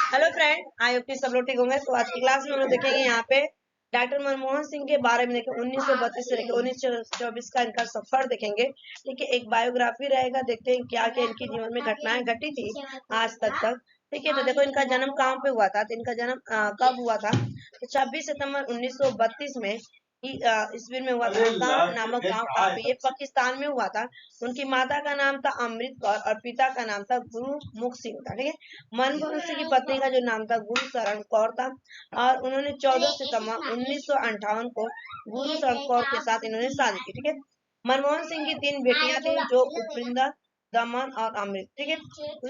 Hello friend, I hope कि सब लोग ठीक होंगे। तो आज की क्लास में हम लोग देखेंगे यहाँ पे डॉक्टर मनमोहन सिंह के बारे में। देखें 1932 से लेकर 1924 का इनका सफर देखेंगे। ठीक है, एक बायोग्राफी रहेगा। देखते हैं क्या क्या इनके जीवन में घटनाएं घटी थी आज तक। ठीक है, तो देखो इनका जन्म कहाँ पे हुआ था। तो इनका जन्म कब हुआ था? तो 26 सितंबर 1932 में ईस्वी में हुआ था। गांव नामक गांव कहाँ पे? ये पाकिस्तान में हुआ था। उनकी माता का नाम था अमृत कौर और पिता का नाम था गुरुमुख सिंह था। ठीक है, मनमोहन सिंह की पत्नी का जो नाम था गुरु शरण कौर था और उन्होंने 14 सितंबर 1958 को गुरु शरण कौर के साथ इन्होंने शादी की। ठीक है, मनमोहन सिंह की 3 बेटियां थी जो उपविंदा, दमन और अमृत। ठीक है,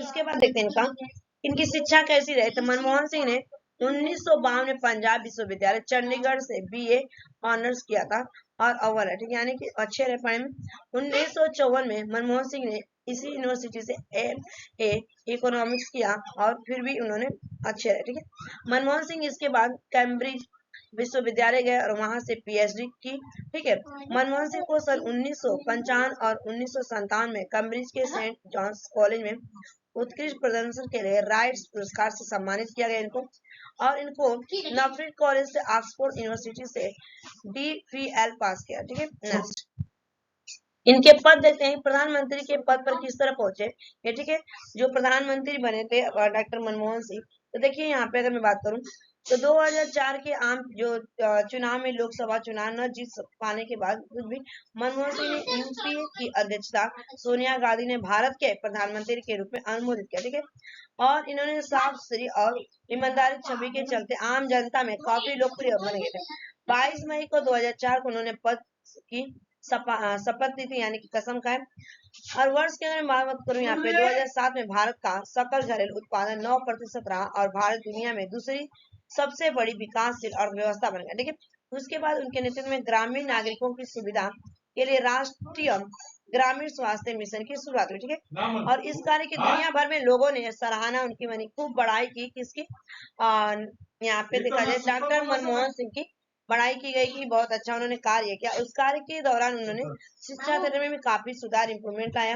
उसके बाद देखते हैं इनकी शिक्षा कैसी रही। तो मनमोहन सिंह ने 1952 में पंजाब विश्वविद्यालय चंडीगढ़ से बीए ऑनर्स किया था और अव्वल है। ठीक है, यानी कि अच्छे रहे पढ़ने में। 1954 में मनमोहन सिंह ने इसी यूनिवर्सिटी से ए इकोनॉमिक्स किया और फिर भी उन्होंने अच्छे रहे। ठीक है, मनमोहन सिंह इसके बाद कैम्ब्रिज विश्वविद्यालय गए और वहां से पीएचडी की। ठीक है, मनमोहन सिंह को सन 1955 और 1957 में कैम्ब्रिज के सेंट जॉन्स कॉलेज में उत्कृष्ट प्रदर्शन के लिए राइट्स पुरस्कार से सम्मानित किया गया इनको। और इनको नफरीट कॉलेज से ऑक्सफोर्ड यूनिवर्सिटी से DPhil पास किया। ठीक है, नेक्स्ट इनके पद देखते हैं। प्रधानमंत्री के पद पर किस तरह पहुंचे ये। ठीक है, जो प्रधानमंत्री बने थे डॉक्टर मनमोहन सिंह। तो देखिए यहाँ पे अगर मैं बात करूं तो 2004 के आम जो चुनाव में लोकसभा चुनाव न जीत पाने के बाद भी मनमोहन सिंह ने यूपीए की अध्यक्षता सोनिया गांधी ने भारत के प्रधानमंत्री के रूप में अनुमोदित किया। ठीक है, और इन्होंने साफ सुथरी और ईमानदारी छवि के चलते आम जनता में काफी लोकप्रिय बन गए थे। 22 मई को 2004 को उन्होंने पद की शपथ ली थी, यानी कि कसम खाए। और वर्ष के अगर मैं बात करूं यहाँ पे 2007 में भारत का सकल घरेलू उत्पादन 9% रहा और भारत दुनिया में दूसरी सबसे बड़ी विकासशील अर्थव्यवस्था बन गया। ठीक है, उसके बाद उनके नेतृत्व में ग्रामीण नागरिकों की सुविधा के लिए राष्ट्रीय ग्रामीण स्वास्थ्य मिशन की शुरुआत हुई। ठीक है, और इस कार्य की दुनिया भर में लोगों ने सराहना उनकी बनी, खूब बड़ाई की। किसकी? यहाँ पे देखा जाए डॉक्टर मनमोहन सिंह की बड़ाई की गई कि बहुत अच्छा उन्होंने कार्य किया। उस कार्य के दौरान उन्होंने शिक्षा क्षेत्र में भी काफी सुधार इम्प्रूवमेंट लाया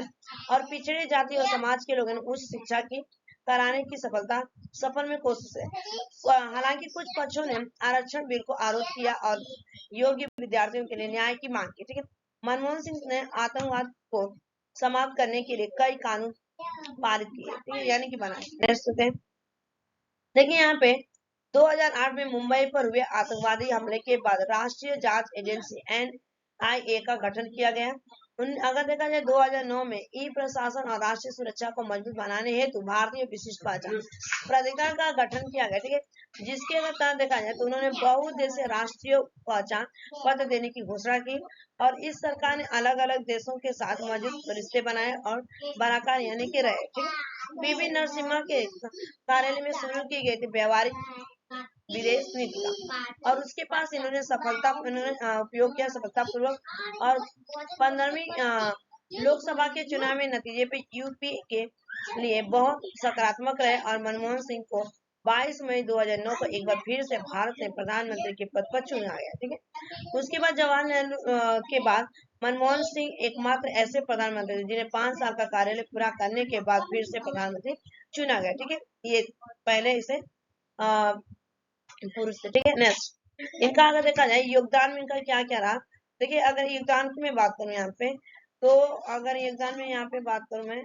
और पिछड़े जाति और समाज के लोगों ने उच्च शिक्षा की कराने की सफल में कोशिश है। हालांकि कुछ पक्षों ने आरक्षण बिल को आरोप किया और योग्य विद्यार्थियों के लिए न्याय की मांग की। ठीक है, मनमोहन सिंह ने आतंकवाद को समाप्त करने के लिए कई कानून पारित किए। ठीक है, यानी कि बनाए। देखिए यहाँ पे 2008 में मुंबई पर हुए आतंकवादी हमले के बाद राष्ट्रीय जांच एजेंसी NIA का गठन किया गया। अगर देखा जाए 2009 में ई प्रशासन और राष्ट्रीय सुरक्षा को मजबूत बनाने हेतु भारतीय विशिष्ट पहचान प्राधिकरण का गठन किया गया। ठीक है, जिसके अगर तहत देखा जाए तो उन्होंने बहुउद्देशीय राष्ट्रीय पहचान पत्र देने की घोषणा की और इस सरकार ने अलग अलग देशों के साथ मजबूत रिश्ते बनाए और बनाकर यानी कि रहे। ठीक है, पीवी नरसिम्हा के कार्यालय में शुरू की गई थी व्यवहारिक विदेश नीति का और उसके पास इन्होंने उपयोग किया सफलतापूर्वक। और 15वीं लोकसभा के चुनाव में नतीजे पे यूपी के लिए बहुत सकारात्मक रहे और मनमोहन सिंह को 22 मई 2009 को एक बार फिर से भारत में प्रधानमंत्री के पद पर चुना गया। ठीक है, उसके बाद जवाहरलाल नेहरू के बाद मनमोहन सिंह एकमात्र ऐसे प्रधानमंत्री थे जिन्हें 5 साल का कार्यालय पूरा करने के बाद फिर से प्रधानमंत्री चुना गया। ठीक है, ये पहले इसे पुरुष थे। ठीक है, नेक्स्ट इनका अगर देखा जाए योगदान में इनका क्या क्या रहा। देखिए अगर योगदान की मैं बात करूं यहाँ पे तो अगर योगदान में यहाँ पे बात करूं मैं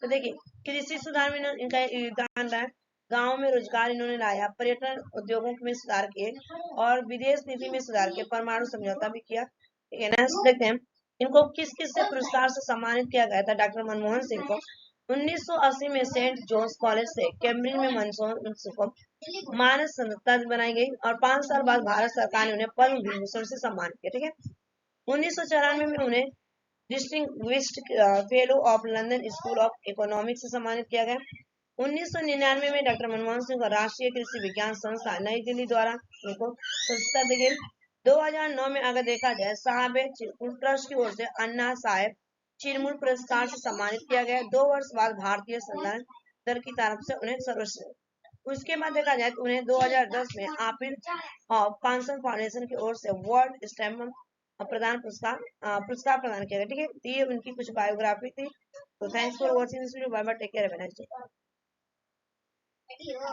तो देखिए कृषि सुधार में इनका योगदान रहा। गाँव में रोजगार इन्होंने लाया, पर्यटन उद्योगों में सुधार किए और विदेश नीति में सुधार किया, परमाणु समझौता भी किया। ठीक है, नेक्स्ट देखते हैं इनको किस किस से पुरस्कार से सम्मानित किया गया था डॉक्टर मनमोहन सिंह को। 1980 में सेंट जॉन्स कॉलेज से कैम्ब्रिज में मनमोहन सिंह को मानद संरक्षक बनाई गई और 5 साल बाद भारत सरकार ने उन्हें पद्म विभूषण से सम्मानित किया। ठीक है, 1994 में उन्हें distinguished fellow of London school of economics से सम्मानित किया गया। 1999 में डॉक्टर मनमोहन सिंह को राष्ट्रीय कृषि विज्ञान संस्थान नई दिल्ली द्वारा उनको संस्था दी गई। 2009 में अगर देखा जाए साहब चिरकुट ट्रस्ट की ओर से अन्ना साहेब चिरमुर पुरस्कार से सम्मानित किया गया। 2 वर्ष बाद भारतीय संविधान दल की तरफ से उन्हें सर्वश्रेष्ठ। उसके बाद देखा जाए तो उन्हें 2010 में आपिल ऑफ कांसन फाउंडेशन की ओर से वर्ल्ड स्टैम्प पुरस्कार प्रदान किया गया। ठीक है, तो ये उनकी कुछ बायोग्राफी थी। तो thanks for watching this video. Bye bye, take care, have a nice day. Iya.